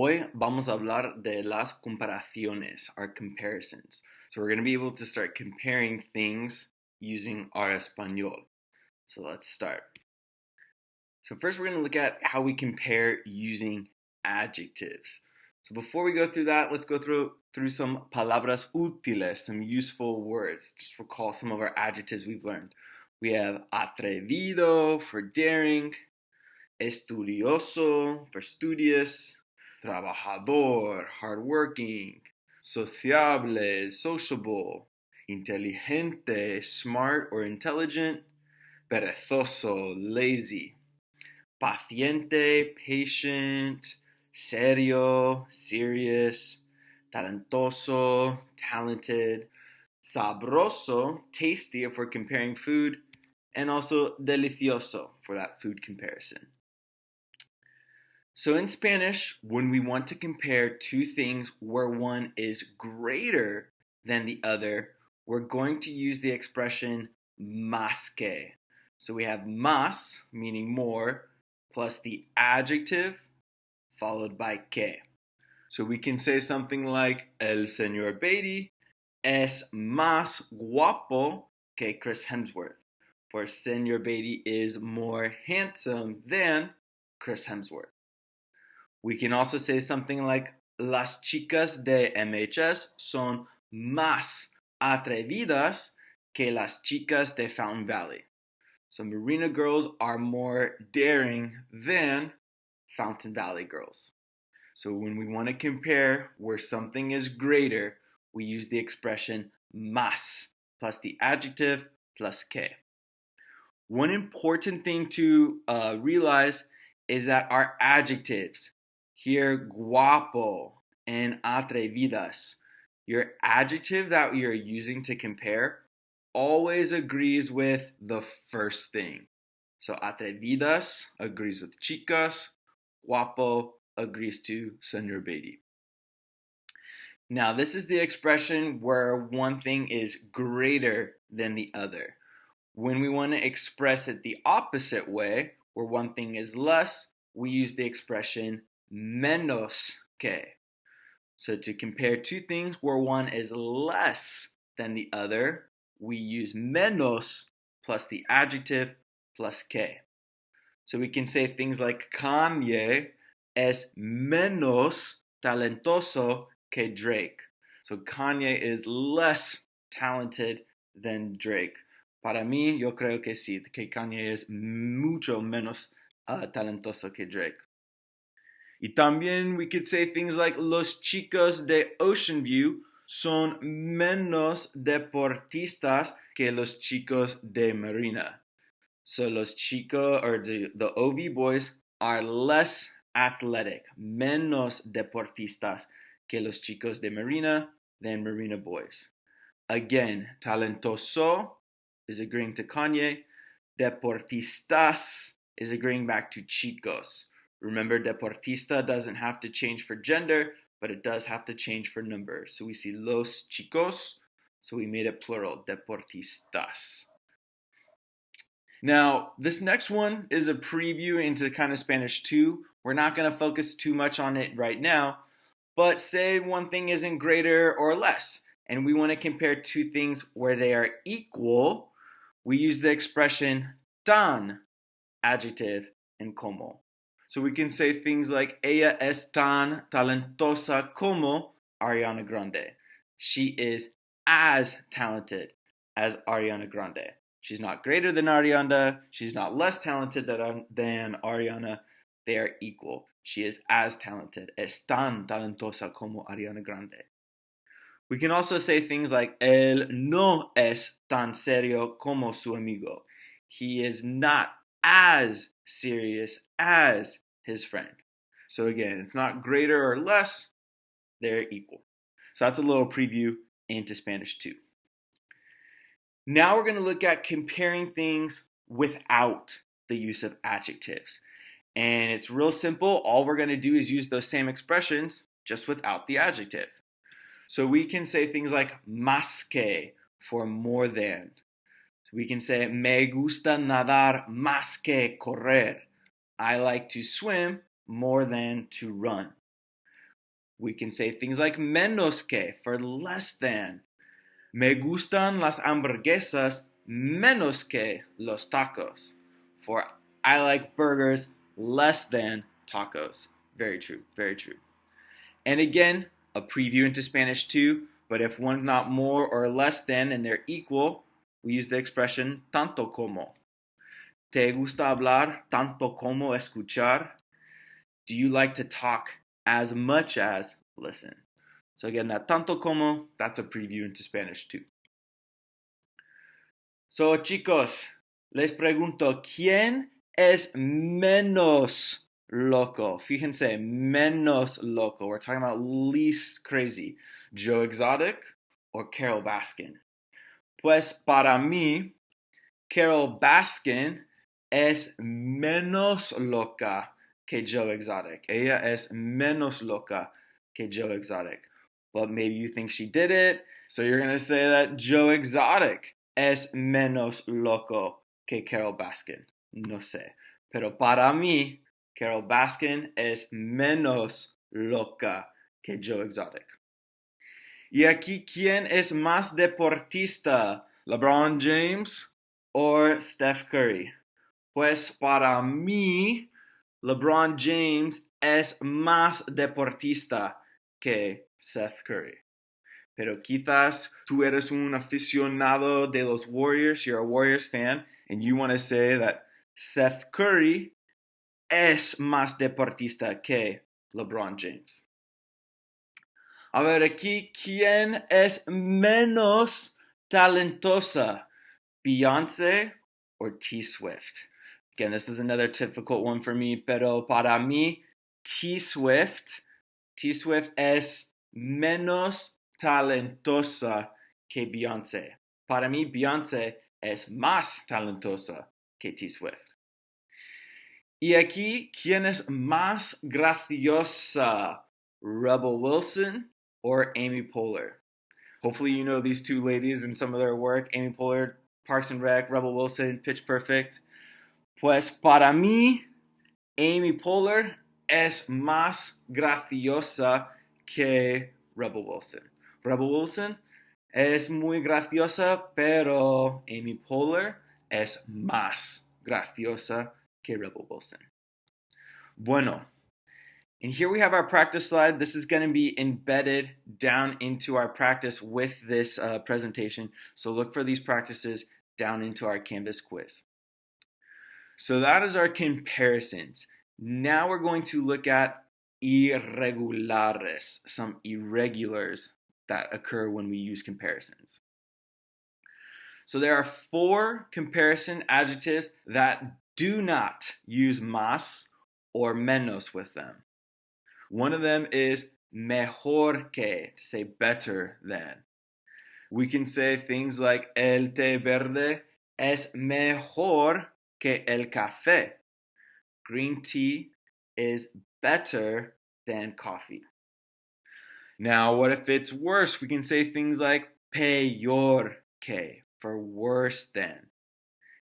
Hoy vamos a hablar de las comparaciones, our comparisons. So we're going to be able to start comparing things using our español. So let's start. So first we're going to look at how we compare using adjectives. So before we go through that, let's go through some palabras útiles, some useful words. Just recall some of our adjectives we've learned. We have atrevido for daring, estudioso for studious, trabajador, hardworking, sociable, sociable, inteligente, smart or intelligent, perezoso, lazy, paciente, patient, serio, serious, talentoso, talented, sabroso, tasty if we're comparing food, and also delicioso for that food comparison. So in Spanish, when we want to compare two things where one is greater than the other, we're going to use the expression más que. So we have más, meaning more, plus the adjective, followed by que. So we can say something like, El señor Beatty es más guapo que Chris Hemsworth. For Señor Beatty is more handsome than Chris Hemsworth. We can also say something like, las chicas de MHS son más atrevidas que las chicas de Fountain Valley. So Marina girls are more daring than Fountain Valley girls. So when we want to compare where something is greater, we use the expression más plus the adjective plus que. One important thing to realize is that our adjectives, here guapo and atrevidas, your adjective that you're using to compare always agrees with the first thing. So atrevidas agrees with chicas, guapo agrees to señor Beatty. Now this is the expression where one thing is greater than the other. When we want to express it the opposite way, where one thing is less, we use the expression menos que. So to compare two things where one is less than the other, we use menos plus the adjective plus que. So we can say things like Kanye es menos talentoso que Drake. So Kanye is less talented than Drake. Para mí, yo creo que sí, que Kanye es mucho menos talentoso que Drake. Y también we could say things like los chicos de Ocean View son menos deportistas que los chicos de Marina. So los chicos, or the OV boys, are less athletic, menos deportistas que los chicos de Marina than Marina boys. Again, talentoso is agreeing to Kanye. Deportistas is agreeing back to chicos. Remember, deportista doesn't have to change for gender, but it does have to change for number. So we see los chicos, so we made it plural, deportistas. Now, this next one is a preview into kind of Spanish 2. We're not going to focus too much on it right now, but say one thing isn't greater or less, and we want to compare two things where they are equal, we use the expression tan, adjective, and como. So we can say things like, ella es tan talentosa como Ariana Grande. She is as talented as Ariana Grande. She's not greater than Ariana. She's not less talented than Ariana. They are equal. She is as talented. Es tan talentosa como Ariana Grande. We can also say things like, él no es tan serio como su amigo. He is not as serious as his friend. So again, it's not greater or less, they're equal. So that's a little preview into Spanish 2. Now we're going to look at comparing things without the use of adjectives. And it's real simple. All we're going to do is use those same expressions, just without the adjective. So we can say things like más que for more than. So we can say, me gusta nadar más que correr. I like to swim more than to run. We can say things like menos que for less than. Me gustan las hamburguesas menos que los tacos. For I like burgers less than tacos. Very true, very true. And again, a preview into Spanish too, but if one's not more or less than and they're equal, we use the expression tanto como. ¿Te gusta hablar tanto como escuchar? Do you like to talk as much as listen? So again, that tanto como, that's a preview into Spanish too. So chicos, les pregunto, ¿quién es menos loco? Fíjense, menos loco. We're talking about least crazy. Joe Exotic or Carol Baskin? Pues para mí, Carol Baskin es menos loca que Joe Exotic. Ella es menos loca que Joe Exotic. But maybe you think she did it, so you're going to say that Joe Exotic es menos loco que Carol Baskin. No sé. Pero para mí, Carol Baskin es menos loca que Joe Exotic. Y aquí, ¿quién es más deportista? ¿LeBron James o Steph Curry? Pues para mí, LeBron James es más deportista que Steph Curry. Pero quizás tú eres un aficionado de los Warriors, you're a Warriors fan, and you want to say that Steph Curry es más deportista que LeBron James. A ver aquí, ¿quién es menos talentosa? Beyoncé or T Swift? Again, this is another difficult one for me, pero para mí, T Swift es menos talentosa que Beyoncé. Para mí, Beyoncé es más talentosa que T Swift. Y aquí, ¿quién es más graciosa? Rebel Wilson or Amy Poehler? Hopefully you know these two ladies and some of their work. Amy Poehler, Parks and Rec, Rebel Wilson, Pitch Perfect. Pues para mí, Amy Poehler es más graciosa que Rebel Wilson. Rebel Wilson es muy graciosa, pero Amy Poehler es más graciosa que Rebel Wilson. Bueno, and here we have our practice slide. This is going to be embedded down into our practice with this presentation. So look for these practices down into our Canvas quiz. So that is our comparisons. Now we're going to look at irregulares, some irregulars that occur when we use comparisons. So there are 4 comparison adjectives that do not use más or menos with them. One of them is mejor que, to say better than. We can say things like el té verde es mejor que el café. Green tea is better than coffee. Now, what if it's worse? We can say things like peor que, for worse than.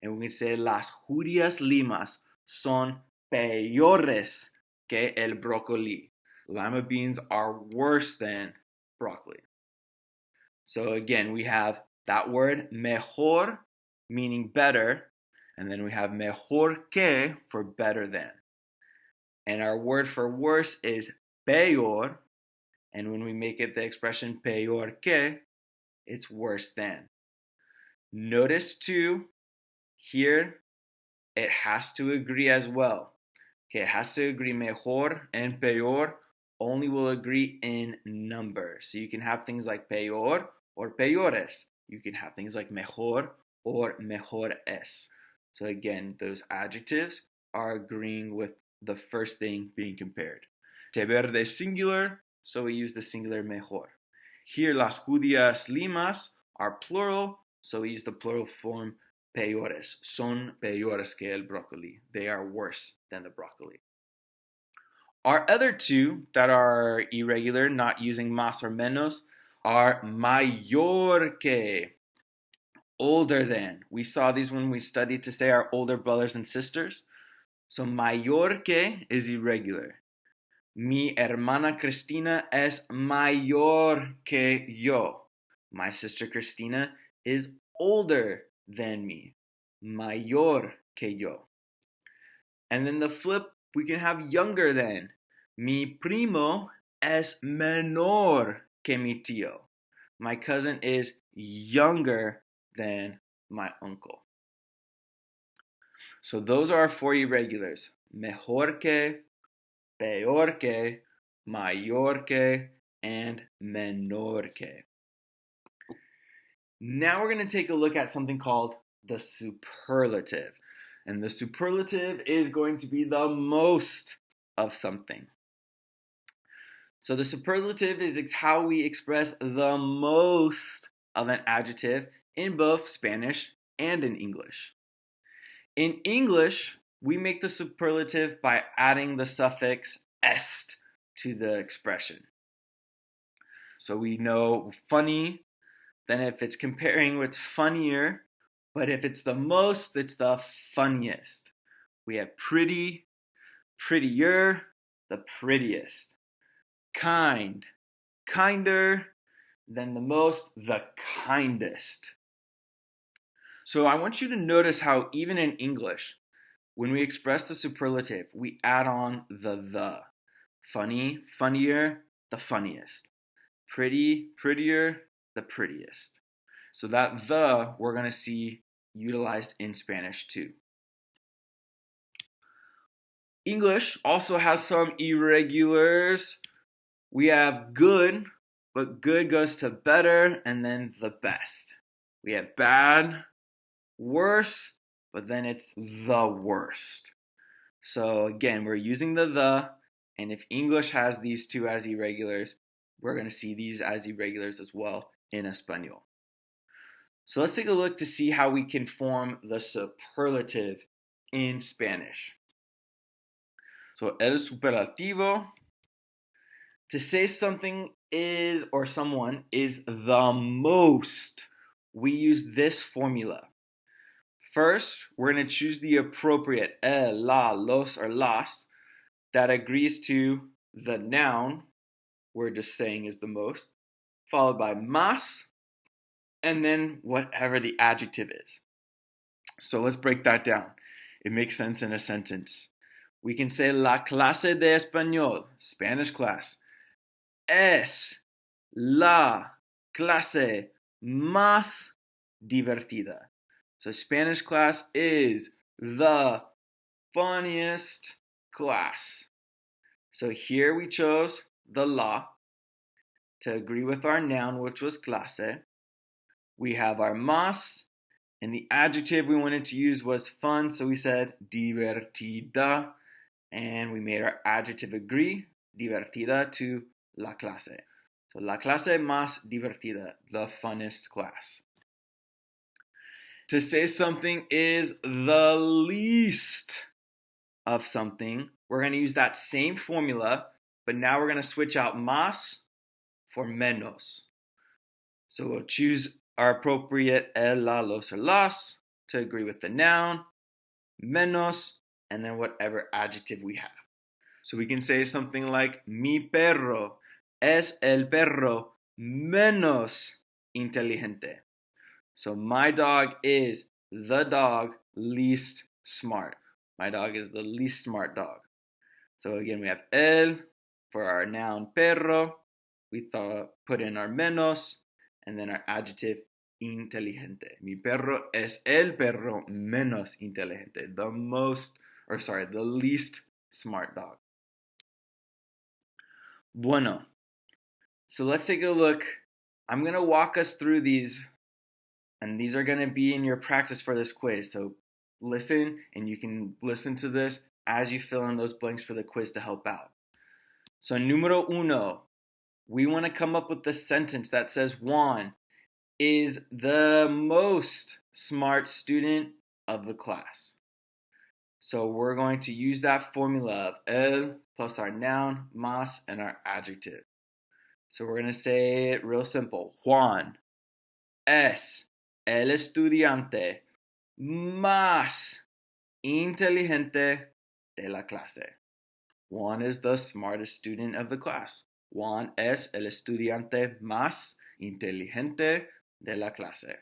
And we can say las judías limas son peores que el brócoli. Lima beans are worse than broccoli. So again, we have that word mejor, meaning better, and then we have mejor que for better than. And our word for worse is peor, and when we make it the expression peor que, it's worse than. Notice too, here it has to agree as well. Okay, it has to agree. Mejor and peor only will agree in number. So you can have things like peor or peores. You can have things like mejor or mejores. So again, those adjectives are agreeing with the first thing being compared. Té verde is singular, so we use the singular mejor. Here, las judías limas are plural, so we use the plural form peores. Son peores que el brócoli. They are worse than the broccoli. Our other 2 that are irregular, not using más or menos, are mayor que, older than. We saw these when we studied to say our older brothers and sisters. So mayor que is irregular. Mi hermana Cristina es mayor que yo. My sister Cristina is older than me. Mayor que yo. And then the flip, we can have younger than. Mi primo es menor que mi tío. My cousin is younger than my uncle. So those are our four irregulars. Mejor que, peor que, mayor que, and menor que. Now we're going to take a look at something called the superlative. And the superlative is going to be the most of something. So the superlative is how we express the most of an adjective in both Spanish and in English. In English, we make the superlative by adding the suffix est to the expression. So we know funny, then if it's comparing what's funnier, but if it's the most, it's the funniest. We have pretty, prettier, the prettiest. Kind, kinder, then the most, the kindest. So I want you to notice how even in English, when we express the superlative, we add on the. Funny, funnier, the funniest. Pretty, prettier, the prettiest. So that the we're going to see utilized in Spanish too. English also has some irregulars. We have good, but good goes to better and then the best. We have bad, worse, but then it's the worst. So again, we're using the, and if English has these two as irregulars, we're going to see these as irregulars as well in Espanol. So let's take a look to see how we can form the superlative in Spanish. So el superlativo, to say something is or someone is the most, we use this formula. First, we're going to choose the appropriate el, la, los, or las that agrees to the noun we're just saying is the most, followed by más, and then whatever the adjective is. So let's break that down. It makes sense in a sentence. We can say la clase de español, Spanish class, es la clase más divertida. So Spanish class is the funniest class. So here we chose the la to agree with our noun, which was clase. We have our más, and the adjective we wanted to use was fun, so we said divertida, and we made our adjective agree, divertida, to la clase. So la clase más divertida, the funnest class. To say something is the least of something, we're going to use that same formula, but now we're going to switch out más for menos. So we'll choose our appropriate el, la, los, or las to agree with the noun, menos, and then whatever adjective we have. So we can say something like, mi perro es el perro menos inteligente. So my dog is the dog least smart. My dog is the least smart dog. So again, we have el for our noun perro. We put in our menos, and then our adjective inteligente. Mi perro es el perro menos inteligente. The least smart dog. Bueno. So let's take a look. I'm going to walk us through these, and these are going to be in your practice for this quiz. So listen, and you can listen to this as you fill in those blanks for the quiz to help out. So número uno, we want to come up with the sentence that says Juan is the most smart student of the class. So we're going to use that formula of el plus our noun, más, and our adjective. So we're going to say it real simple. Juan es el estudiante más inteligente de la clase. Juan is the smartest student of the class. Juan es el estudiante más inteligente de la clase.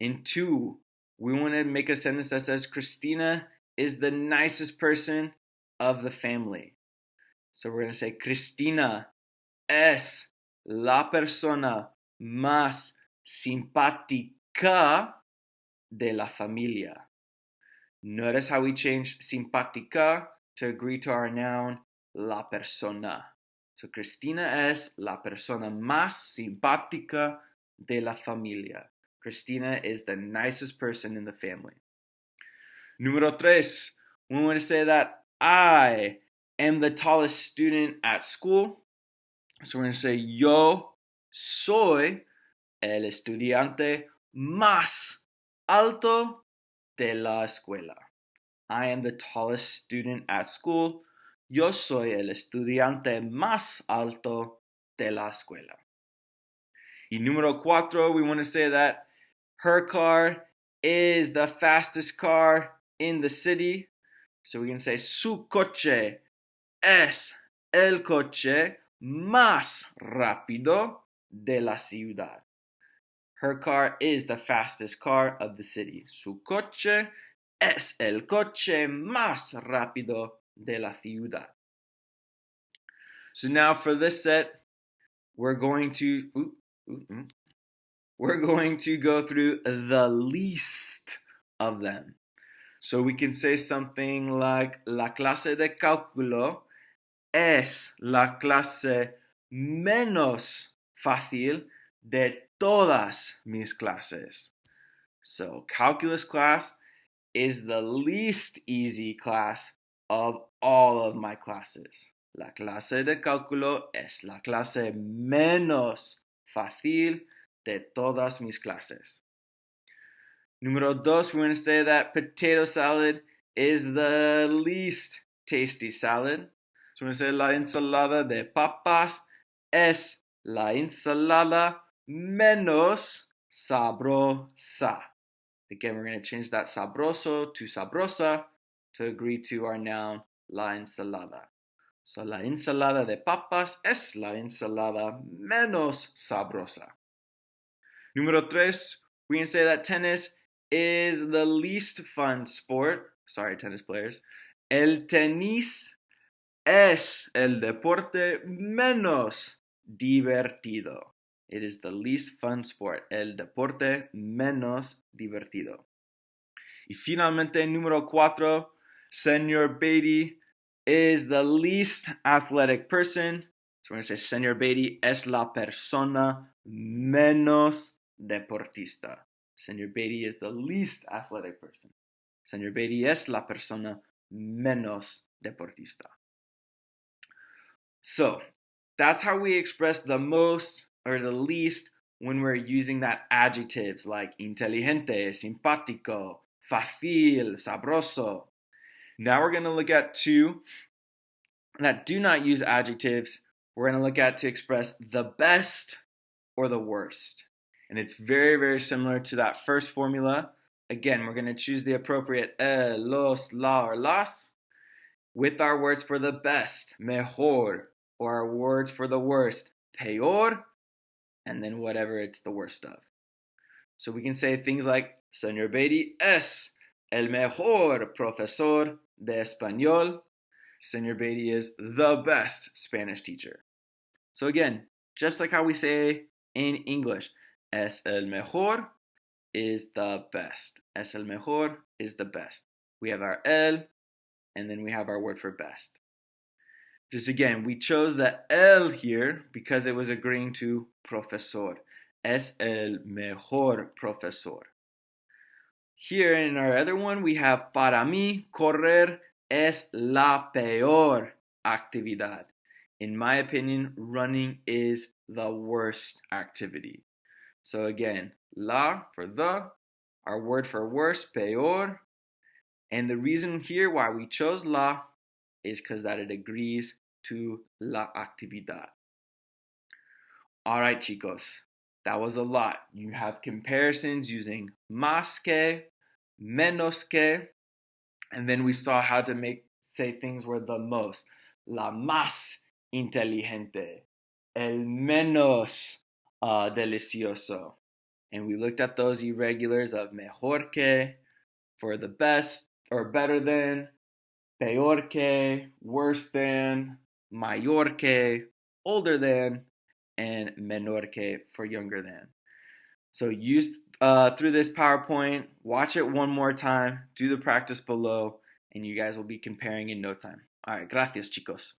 In 2, we want to make a sentence that says Christina is the nicest person of the family. So we're going to say Cristina es la persona más simpática de la familia. Notice how we changed simpática to agree to our noun la persona. So Cristina es la persona más simpática de la familia. Cristina is the nicest person in the family. Número 3, we want to say that I am the tallest student at school. So we're going to say yo soy el estudiante más alto de la escuela. I am the tallest student at school. Yo soy el estudiante más alto de la escuela. Y número 4, we want to say that her car is the fastest car in the city. So we can say su coche es el coche más rápido de la ciudad. Her car is the fastest car of the city. Su coche es el coche más rápido de la ciudad. So now for this set, we're going to go through the least of them. So we can say something like la clase de cálculo es la clase menos fácil de todas mis clases. So calculus class is the least easy class of all of my classes. La clase de cálculo es la clase menos fácil de todas mis clases. Número 2, we're going to say that potato salad is the least tasty salad. So we're going to say la ensalada de papas es la ensalada menos sabrosa. Again, we're going to change that sabroso to sabrosa to agree to our noun la ensalada. So la ensalada de papas es la ensalada menos sabrosa. Número 3, we can say that tennis is the least fun sport. Sorry, tennis players. El tenis es el deporte menos divertido. It is the least fun sport. El deporte menos divertido. Y finalmente, número 4, Senor Beatty is the least athletic person. So we're going to say Senor Beatty es la persona menos deportista. Senor Beatty is the least athletic person. Senor Beatty es la persona menos deportista. So that's how we express the most or the least when we're using that adjectives like inteligente, simpático, fácil, sabroso. Now we're going to look at 2 that do not use adjectives. We're going to look at to express the best or the worst. And it's very, very similar to that first formula. Again, we're going to choose the appropriate el, los, la, or las with our words for the best, mejor, or our words for the worst, peor, and then whatever it's the worst of. So we can say things like, Señor Beatty es el mejor profesor de español. Señor Beatty is the best Spanish teacher. So again, just like how we say in English, es el mejor is the best. Es el mejor is the best. We have our el, and then we have our word for best. Just again, we chose the el here because it was agreeing to profesor. Es el mejor profesor. Here in our other one, we have para mí, correr es la peor actividad. In my opinion, running is the worst activity. So again, la for the, our word for worst, peor. And the reason here why we chose la is because that it agrees to la actividad. All right, chicos, that was a lot. You have comparisons using más que, menos que, and then we saw how to make say things were the most. La más inteligente. El menos delicioso. And we looked at those irregulars of mejor que for the best or better than, peor que, worse than, mayor que, older than, and menor que for younger than. So use through this PowerPoint, watch it one more time, do the practice below, and you guys will be comparing in no time. All right, gracias, chicos.